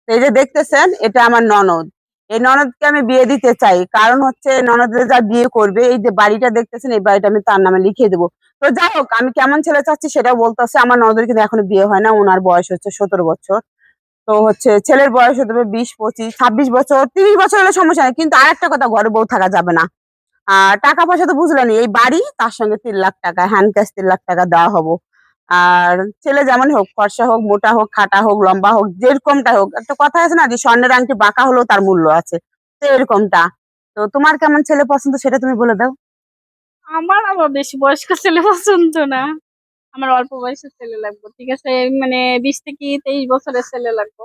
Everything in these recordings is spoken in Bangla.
এই যে দেখতেছেন এটা আমার ননদ। এই ননদকে আমি বিয়ে দিতে চাই। কারণ হচ্ছে ননদের যা বিয়ে করবে এই যে বাড়িটা দেখতেছেন এই বাড়িটা আমি তার নামে লিখিয়ে দেব। তো যাই হোক আমি কেমন ছেলে চাচ্ছি সেটাও বলতেছে। আমার ননদের কিন্তু এখনো বিয়ে হয় না। উনার বয়স হচ্ছে ১৭ বছর। তো হচ্ছে ছেলের বয়স হতে হবে ২০, ২৫, ২৬ বছর, ৩০ বছর হলে সমস্যা নাই। কিন্তু আরেকটা কথা ঘরে বউ থাকা যাবে না। আর টাকা পয়সা তো বুঝলেনই। এই বাড়ি তার সঙ্গে ৩ লাখ টাকা হ্যান্ড ক্যাশ ৩ লাখ টাকা দেওয়া হবো। আর ছেলে যেমনই হোক, ফর্সা হোক, মোটা হোক, খাটা হোক, লম্বা হোক, যেরকমটা হোক। একটা কথা আছে না যে স্বর্ণের আংটি বাঁকা হলেও তার মূল্য আছে। তো এরকমটা। তো তোমার কেমন ছেলে পছন্দ সেটা তুমি বলে দাও। আমার আবার বেশি বয়স্ক ছেলে পছন্দ না। আমার অল্প বয়সের ছেলে লাগবে। ঠিক আছে? মানে ২০ থেকে ২৩ বছরের ছেলে লাগবে।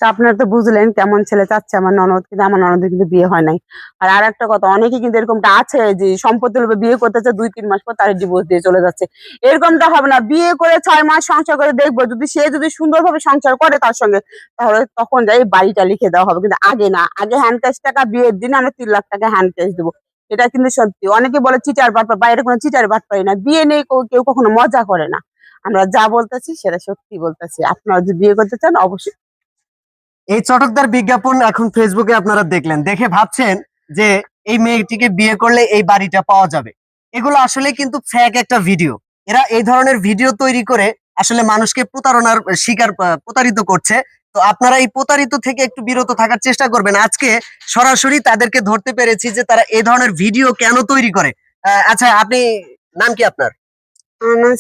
তা আপনারা তো বুঝলেন কেমন ছেলে চাচ্ছে আমার ননদ। কিন্তু আমার ননদের কিন্তু বিয়ে হয় নাই। আর আরেকটা কথা অনেকে কিন্তু এরকমটা আছে যে সম্পত্তির লোভে বিয়ে করতেছে ২-৩ মাস পর তারে ডিভোর্স দিয়ে চলে যাচ্ছে। এরকমটা হবে না। বিয়ে করে ৬ মাস সংসার করে দেখবো যদি সে যদি সুন্দরভাবে সংসার করে তার সঙ্গে তাহলে তখন যাই বাড়িটা লিখে দেওয়া হবে। কিন্তু আগে না। আগে হ্যান্ড ক্যাশ টাকা বিয়ের দিন আমরা ৩ লাখ টাকা হ্যান্ড ক্যাশ দেবো। এটা কিন্তু সত্যি। অনেকে বলে চিটার বাটপার, বাইরে কোনো চিটার বাটপারি না। বিয়ে নিয়ে কেউ কখনো মজা করে না। আমরা যা বলতেছি সেটা সত্যি বলতেছি। আপনারা যদি বিয়ে করতে চান অবশ্যই এই চটকদার বিজ্ঞাপন এখন ফেসবুকে আপনারা দেখলেন, দেখে ভাবছেন যে এই মেয়েটিকে বিয়ে করলে এই বাড়িটা পাওয়া যাবে। এগুলো আসলে কিন্তু ফেক একটা ভিডিও। এরা এই ধরনের ভিডিও তৈরি করে আসলে মানুষকে প্রতারণার শিকার প্রতারিত করছে। তো আপনারা এই প্রতারিত থেকে একটু বিরত থাকার চেষ্টা করবেন। আজকে সরাসরি তাদেরকে ধরতে পেরেছি যে তারা এই ধরনের ভিডিও কেন তৈরি করে। আচ্ছা, আপনি নাম কি আপনার?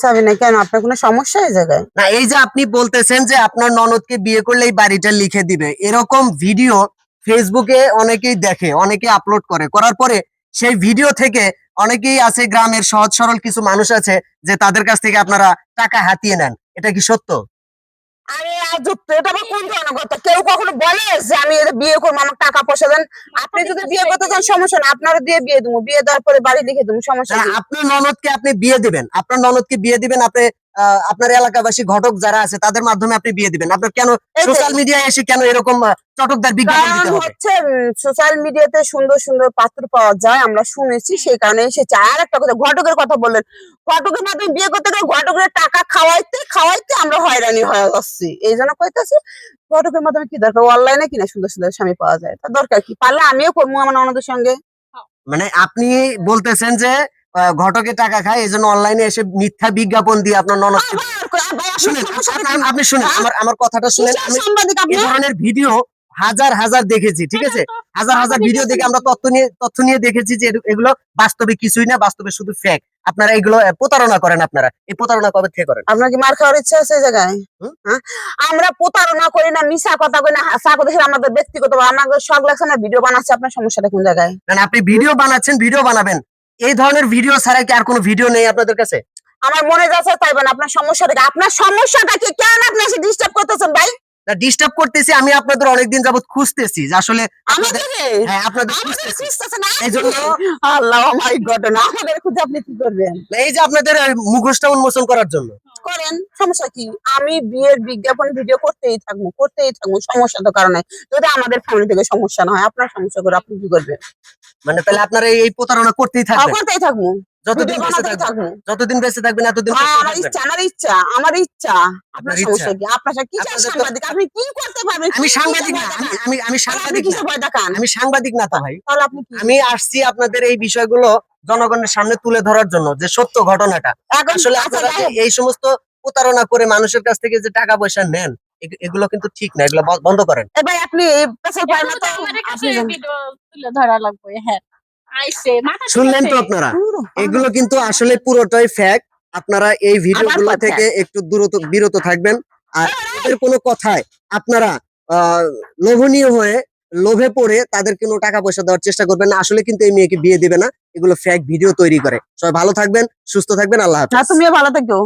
সাবিনা। কেন আপনার কোনো সমস্যা এই জায়গায়? না, এই যে আপনি বলতেছেন যে আপনার ননদকে বিয়ে করলে এই বাড়িটা লিখে দিবে, এরকম ভিডিও ফেসবুকে অনেকেই দেখে, অনেকে আপলোড করার পরে সেই ভিডিও থেকে অনেকেই আছে, গ্রামের সহজ সরল কিছু মানুষ আছে যে তাদের কাছ থেকে আপনারা টাকা হাতিয়ে নেন। এটা কি সত্য? আরে আজব তো, এটা আবার কোন ধরনের কথা? কেউ কখনো বলে যে আমি এটা বিয়ে করবো আমার টাকা পয়সা দেন? আপনি যদি বিয়ে করতে চান সমস্যা না, আপনারও দিয়ে বিয়ে দেবো। বিয়ে দেওয়ার পরে বাড়ি লিখে দেবো, সমস্যা না, কি? আপনার ননদকে আপনি বিয়ে দিবেন, আপনি আপনার এলাকাবাসী ঘটক যারা আছে তাদের মাধ্যমে আপনি বিয়ে দিবেন। আপনার কেন এই যে সোশ্যাল মিডিয়ায় এসে কেন এরকম চটকদার বিজ্ঞাপন কারণ দিতে হবে? হচ্ছে সোশ্যাল মিডিয়াতে সুন্দর সুন্দর পাত্র পাওয়া যায়, আমরা শুনেছি, সেই কারণে এসেছে। আর একটা কথা, ঘটকের কথা বললেন, ঘটকের মাধ্যমে বিয়ে করতে গেলে ঘটকের টাকা খাওয়াইতে খাওয়াইতে আমরা হয়রানি হয়ে যাচ্ছি। এই জন্য কইতেছি ঘটকের মাধ্যমে কি দরকার, অনলাইনে কিনা সুন্দর সুন্দর স্বামী পাওয়া যায়, তার দরকার কি? পারলে আমিও করবো আমার ননদের সঙ্গে। মানে আপনি বলতেছেন যে ঘটকে টাকা খায়, এই জন্য অনলাইনে এসে মিথ্যা বিজ্ঞাপন দিয়ে আপনার ননদকে। শুনেন, আপনি শুনেন, আমার কথাটা শুনেন। আমি সাংবাদিক আপনি? এই ধরনের ভিডিও হাজার হাজার দেখেছি, ঠিক আছে? হাজার হাজার ভিডিও দেখে আমরা তথ্য নিয়ে দেখেছি যে এগুলো বাস্তবে কিছুই না, বাস্তবে শুধু ফেক। আপনারা এগুলো প্রতারণা করেন। আপনারা এই প্রতারণা কবে থেকে করেন? আপনার কি মার খাওয়ার ইচ্ছা আছে এই জায়গায়? হ্যাঁ? আমরা প্রতারণা করি না, মিশা কথা কই না, হাসা কথা, সেটা আমাদের ব্যক্তিগত, আমাদের শখ লাগছে, আমরা ভিডিও বানাচ্ছি। আপনার সমস্যাটা কোন জায়গায়? মানে আপনি ভিডিও বানাচ্ছেন, ভিডিও বানাবেন, এই ধরনের ভিডিও ছাড়া কি আর কোনো ভিডিও নেই আপনাদের কাছে? আমার মনে যাচ্ছে তাই না। আপনার সমস্যাটা কি? আপনার সমস্যাটা কি? কেন আপনি এসে ডিস্টার্ব করতেছেন ভাই? না, ডিস্টার্ব করতেছি, আমি আপনাদের অনেকদিন যাবত খুঁজতেছি যে আসলে আপনাদের। আমাদের হ্যাঁ, আপনাদের আমাদের খুঁজতেছি। খুঁজতেছেন এই জন্য আল্লাহ মাই গড, না আমাদের খুঁজে আপনি কি করবেন? এই যে আপনাদের মুখোশটা উন্মোচন করার জন্য। করেন, সমস্যা কি? আমি বিয়ের বিজ্ঞাপন ভিডিও করতেই থাকবো, করতেই থাকবো, সমস্যা তো কারণে। যদি আমাদের ফ্যামিলি থেকে সমস্যা না হয়, আপনার সমস্যা করে আপনি কি করবেন? মানে তাহলে আপনারা এই প্রতারণা করতেই থাকবেন করতেই থাকবো, যতদিন ভিডিও বেঁচে বানাতেই থাকবেন? থাকবো। যতদিন বেঁচে থাকবেন এতদিন হ্যাঁ, করতেই আমার থাকবেন। ইচ্ছা, আমার ইচ্ছা, আমার ইচ্ছা। আপনার আপনার সমস্যা ইচ্ছা। কি? আপনার কিসের আপনাদের তো সাংবাদিক? আপনি কি করতে পারবেন? আমি কিসের সাংবাদিক না, ভয় আমি দেখান? আমি আমি তাহলে আপনি সাংবাদিক না, কিসের ভয় দেখান? আমি সাংবাদিক না তো ভাই। তাহলে আপনি কি? আমি আসছি আপনাদের এই বিষয়গুলো জনগণের সামনে তুলে ধরার জন্য, যে সত্য ঘটনাটা। এখন আসলে আচ্ছা আপনারা যাই যে হোক, এই সমস্ত প্রতারণা করে মানুষের কাছ থেকে যে টাকা পয়সা নেন, এগুলো কিন্তু ঠিক না, এগুলো বন্ধ করেন। এ ভাই আপনি পেশাল পায় না এখন তো? তো আমাদের কাছে আপনি জানেন। ভিডিও তুলে ধরা লাগবে। হ্যাঁ, আইছে মাথা ঠিক শুনলেন আছে। তো আপনারা, পুরো এগুলো কিন্তু আসলে পুরোটাই ফ্যাক। আপনারা এই ভিডিওগুলো আবার থেকে একটু বিরত থাকবেন। আর এদের কোনো কথায় আপনারা আহ লোভনীয় হয়ে লোভে পড়ে তাদের কোনো টাকা পয়সা দেওয়ার চেষ্টা করবেন না। আসলে কিন্তু এই মেয়েকে বিয়ে দিবে না, এগুলো ফ্যাক ভিডিও তৈরি করে। সবাই ভালো থাকবেন, সুস্থ থাকবেন, আল্লাহ হাফেজ। তুমিও ভালো থেকো।